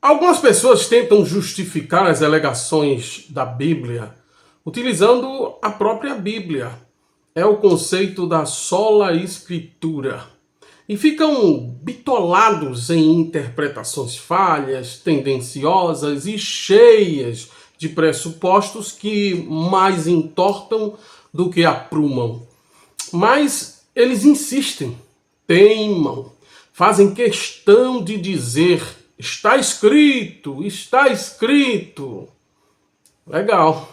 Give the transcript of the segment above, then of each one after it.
Algumas pessoas tentam justificar as alegações da Bíblia utilizando a própria Bíblia. É o conceito da sola escritura. E ficam bitolados em interpretações falhas, tendenciosas e cheias de pressupostos que mais entortam do que aprumam. Mas eles insistem, teimam, fazem questão de dizer: está escrito, está escrito. Legal.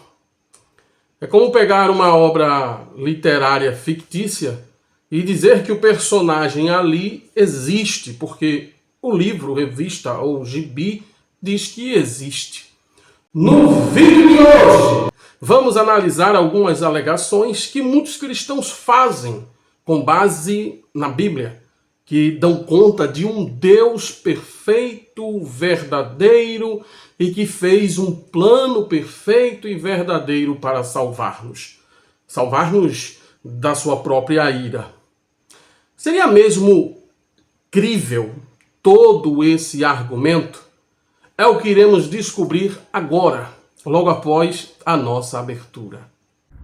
É como pegar uma obra literária fictícia e dizer que o personagem ali existe, porque o livro, revista ou gibi diz que existe. No vídeo de hoje, vamos analisar algumas alegações que muitos cristãos fazem com base na Bíblia, que dão conta de um Deus perfeito, verdadeiro e que fez um plano perfeito e verdadeiro para salvar-nos. Salvar-nos da sua própria ira. Seria mesmo crível todo esse argumento? É o que iremos descobrir agora, logo após a nossa abertura.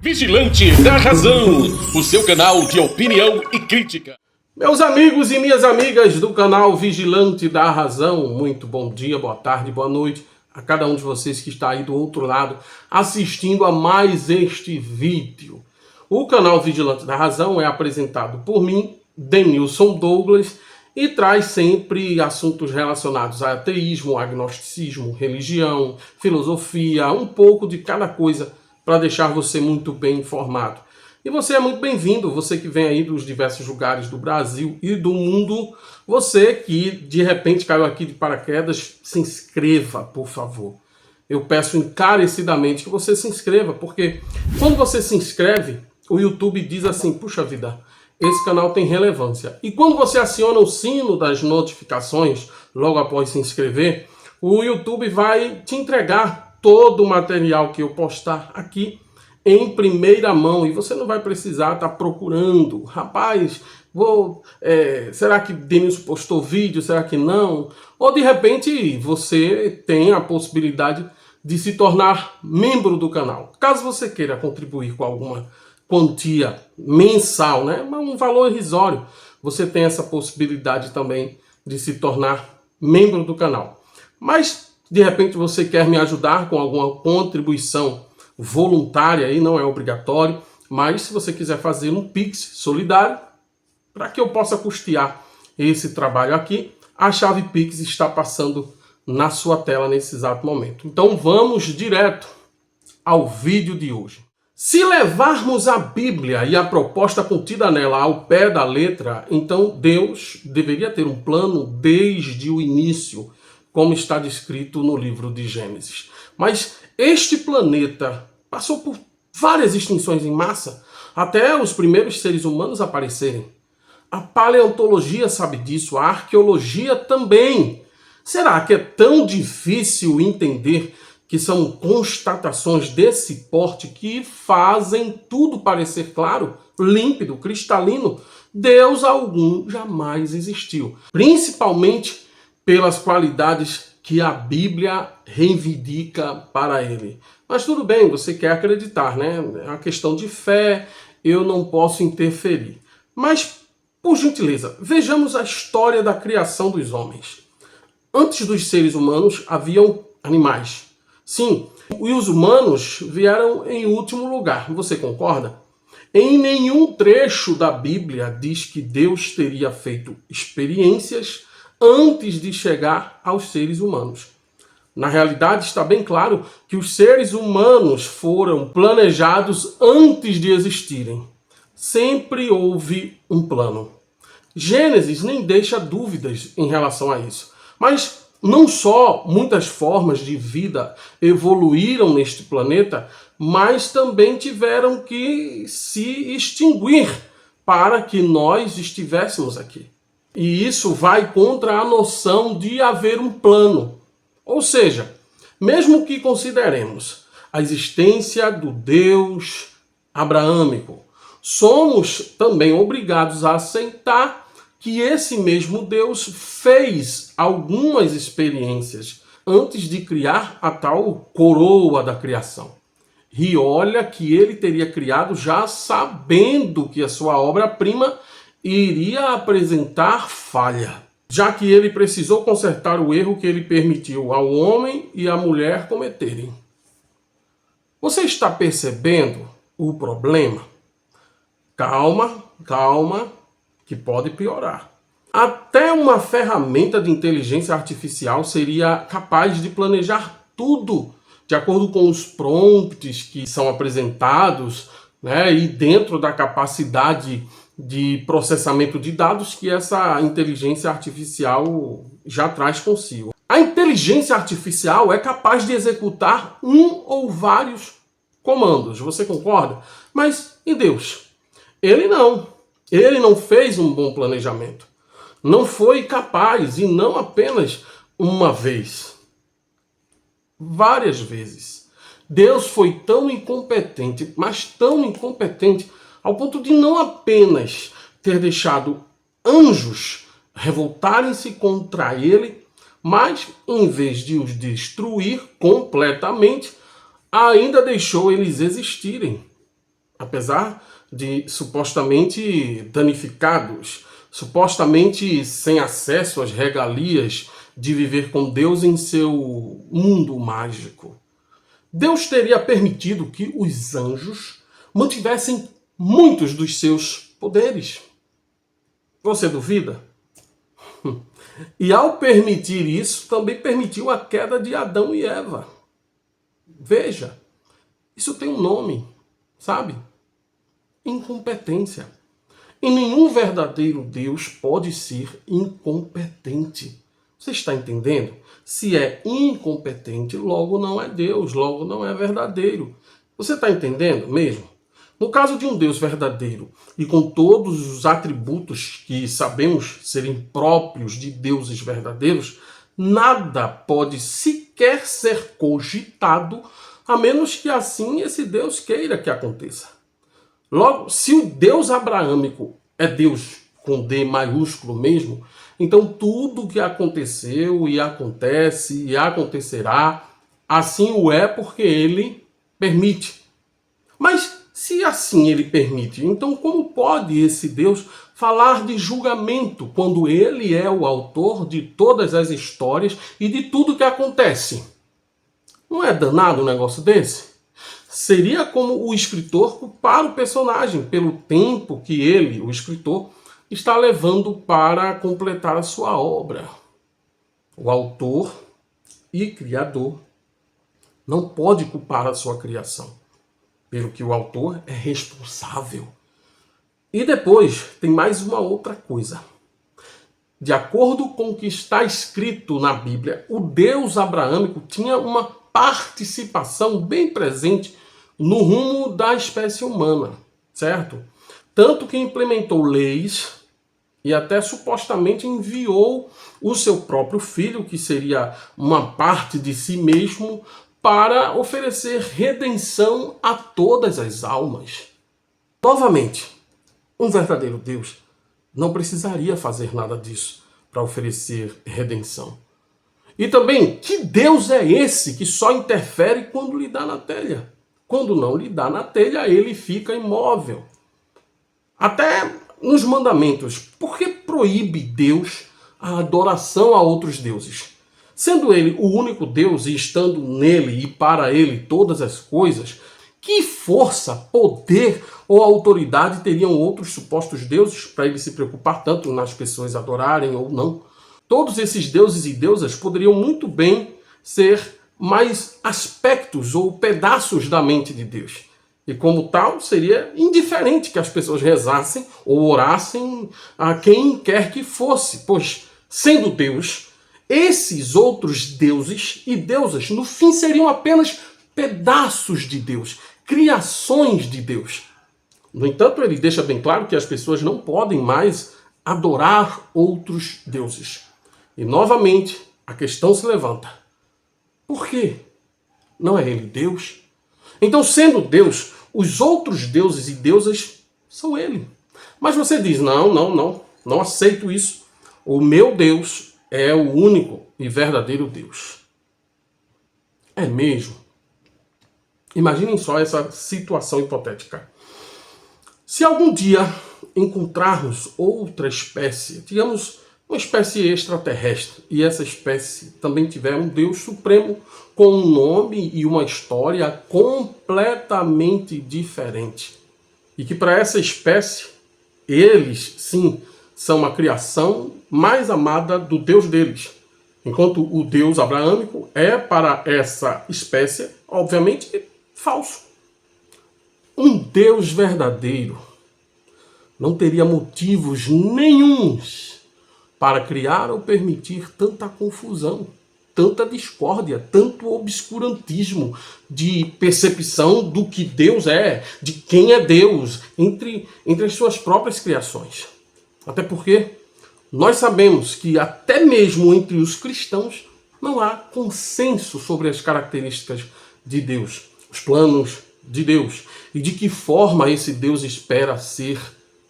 Vigilante da Razão, o seu canal de opinião e crítica. Meus amigos e minhas amigas do canal Vigilante da Razão, muito bom dia, boa tarde, boa noite a cada um de vocês que está aí do outro lado assistindo a mais este vídeo. O canal Vigilante da Razão é apresentado por mim, Denilson Douglas, e traz sempre assuntos relacionados a ateísmo, agnosticismo, religião, filosofia, um pouco de cada coisa para deixar você muito bem informado. E você é muito bem-vindo, você que vem aí dos diversos lugares do Brasil e do mundo, você que de repente caiu aqui de paraquedas, se inscreva, por favor. Eu peço encarecidamente que você se inscreva, porque quando você se inscreve, o YouTube diz assim: puxa vida, esse canal tem relevância. E quando você aciona o sino das notificações, logo após se inscrever, o YouTube vai te entregar todo o material que eu postar aqui em primeira mão, e você não vai precisar estar procurando. Rapaz, será que Denilson postou vídeo? Será que não? Ou de repente você tem a possibilidade de se tornar membro do canal. Caso você queira contribuir com alguma quantia mensal, né? Um valor irrisório, você tem essa possibilidade também de se tornar membro do canal. Mas de repente você quer me ajudar com alguma contribuição voluntária, aí não é obrigatório, mas se você quiser fazer um Pix solidário para que eu possa custear esse trabalho aqui, a chave Pix está passando na sua tela nesse exato momento. Então vamos direto ao vídeo de hoje. Se levarmos a Bíblia e a proposta contida nela ao pé da letra, então Deus deveria ter um plano desde o início, como está descrito no livro de Gênesis. Mas este planeta passou por várias extinções em massa, até os primeiros seres humanos aparecerem. A paleontologia sabe disso, a arqueologia também. Será que é tão difícil entender que são constatações desse porte que fazem tudo parecer claro, límpido, cristalino? Deus algum jamais existiu, principalmente pelas qualidades que a Bíblia reivindica para ele. Mas tudo bem, você quer acreditar, né? É uma questão de fé, eu não posso interferir. Mas, por gentileza, vejamos a história da criação dos homens. Antes dos seres humanos, haviam animais. Sim, e os humanos vieram em último lugar, você concorda? Em nenhum trecho da Bíblia diz que Deus teria feito experiências antes de chegar aos seres humanos. Na realidade, está bem claro que os seres humanos foram planejados antes de existirem. Sempre houve um plano. Gênesis nem deixa dúvidas em relação a isso. Mas não só muitas formas de vida evoluíram neste planeta, mas também tiveram que se extinguir para que nós estivéssemos aqui. E isso vai contra a noção de haver um plano. Ou seja, mesmo que consideremos a existência do Deus abraâmico, somos também obrigados a aceitar que esse mesmo Deus fez algumas experiências antes de criar a tal coroa da criação. E olha que ele teria criado já sabendo que a sua obra-prima iria apresentar falha, já que ele precisou consertar o erro que ele permitiu ao homem e à mulher cometerem. Você está percebendo o problema? Calma, calma, que pode piorar. Até uma ferramenta de inteligência artificial seria capaz de planejar tudo de acordo com os prompts que são apresentados, né, e dentro da capacidade de processamento de dados que essa inteligência artificial já traz consigo. A inteligência artificial é capaz de executar um ou vários comandos, você concorda? Mas e Deus? Ele não fez um bom planejamento. Não foi capaz, e não apenas uma vez, várias vezes. Deus foi tão incompetente, mas tão incompetente, ao ponto de não apenas ter deixado anjos revoltarem-se contra ele, mas em vez de os destruir completamente, ainda deixou eles existirem, apesar de supostamente danificados, supostamente sem acesso às regalias de viver com Deus em seu mundo mágico. Deus teria permitido que os anjos mantivessem muitos dos seus poderes. Você duvida? E ao permitir isso, também permitiu a queda de Adão e Eva. Veja, isso tem um nome, sabe? Incompetência. E nenhum verdadeiro Deus pode ser incompetente. Você está entendendo? Se é incompetente, logo não é Deus, logo não é verdadeiro. Você está entendendo mesmo? No caso de um Deus verdadeiro e com todos os atributos que sabemos serem próprios de deuses verdadeiros, nada pode sequer ser cogitado, a menos que assim esse Deus queira que aconteça. Logo, se o Deus abraâmico é Deus com D maiúsculo mesmo, então tudo que aconteceu e acontece e acontecerá, assim o é porque ele permite. Mas se assim ele permite, então como pode esse Deus falar de julgamento quando ele é o autor de todas as histórias e de tudo que acontece? Não é danado um negócio desse? Seria como o escritor culpar o personagem pelo tempo que ele, o escritor, está levando para completar a sua obra. O autor e criador não pode culpar a sua criação, pelo que o autor é responsável. E depois tem mais uma outra coisa. De acordo com o que está escrito na Bíblia, o Deus abraâmico tinha uma participação bem presente no rumo da espécie humana, certo? Tanto que implementou leis e até supostamente enviou o seu próprio filho, que seria uma parte de si mesmo, para oferecer redenção a todas as almas. Novamente, um verdadeiro Deus não precisaria fazer nada disso para oferecer redenção. E também, que Deus é esse que só interfere quando lhe dá na telha? Quando não lhe dá na telha, ele fica imóvel. Até nos mandamentos, por que proíbe Deus a adoração a outros deuses? Sendo ele o único Deus e estando nele e para ele todas as coisas, que força, poder ou autoridade teriam outros supostos deuses para ele se preocupar tanto nas pessoas adorarem ou não? Todos esses deuses e deusas poderiam muito bem ser mais aspectos ou pedaços da mente de Deus. E como tal, seria indiferente que as pessoas rezassem ou orassem a quem quer que fosse, pois, sendo Deus, esses outros deuses e deusas, no fim, seriam apenas pedaços de Deus, criações de Deus. No entanto, ele deixa bem claro que as pessoas não podem mais adorar outros deuses. E, novamente, a questão se levanta. Por quê? Não é ele Deus? Então, sendo Deus, os outros deuses e deusas são ele. Mas você diz, não aceito isso. O meu Deus é o único e verdadeiro Deus. É mesmo? Imaginem só essa situação hipotética. Se algum dia encontrarmos outra espécie, digamos uma espécie extraterrestre, e essa espécie também tiver um Deus supremo com um nome e uma história completamente diferente, e que para essa espécie, eles sim são a criação mais amada do Deus deles, enquanto o Deus abraâmico é para essa espécie, obviamente, falso. Um Deus verdadeiro não teria motivos nenhuns para criar ou permitir tanta confusão, tanta discórdia, tanto obscurantismo de percepção do que Deus é, de quem é Deus, entre as suas próprias criações. Até porque nós sabemos que até mesmo entre os cristãos não há consenso sobre as características de Deus, os planos de Deus e de que forma esse Deus espera ser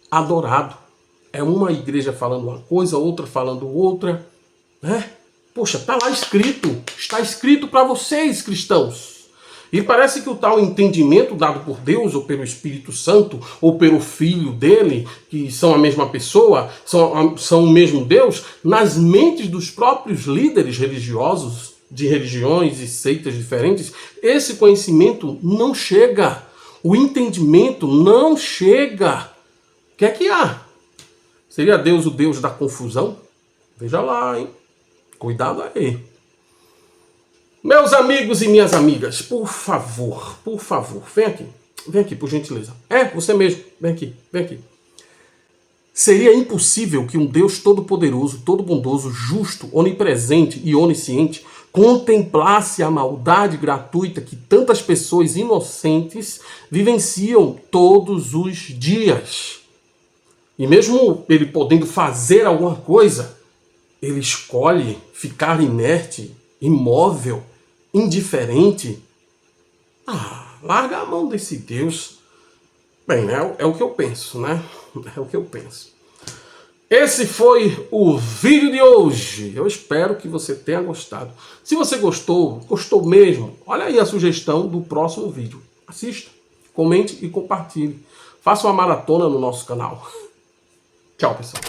adorado. É uma igreja falando uma coisa, outra falando outra, né? Poxa, está lá escrito, está escrito para vocês, cristãos. E parece que o tal entendimento dado por Deus, ou pelo Espírito Santo, ou pelo Filho dele, que são a mesma pessoa, são o mesmo Deus, nas mentes dos próprios líderes religiosos, de religiões e seitas diferentes, esse conhecimento não chega. O entendimento não chega. O que é que há? Seria Deus o Deus da confusão? Veja lá, hein? Cuidado aí. Meus amigos e minhas amigas, por favor, vem aqui, por gentileza. Você mesmo, vem aqui. Seria impossível que um Deus todo-poderoso, todo-bondoso, justo, onipresente e onisciente contemplasse a maldade gratuita que tantas pessoas inocentes vivenciam todos os dias. E mesmo ele podendo fazer alguma coisa, ele escolhe ficar inerte, imóvel, indiferente. Larga a mão desse Deus. Bem, é o que eu penso, né? É o que eu penso. Esse foi o vídeo de hoje. Eu espero que você tenha gostado. Se você gostou mesmo, olha aí a sugestão do próximo vídeo. Assista, comente e compartilhe. Faça uma maratona no nosso canal. Tchau, pessoal.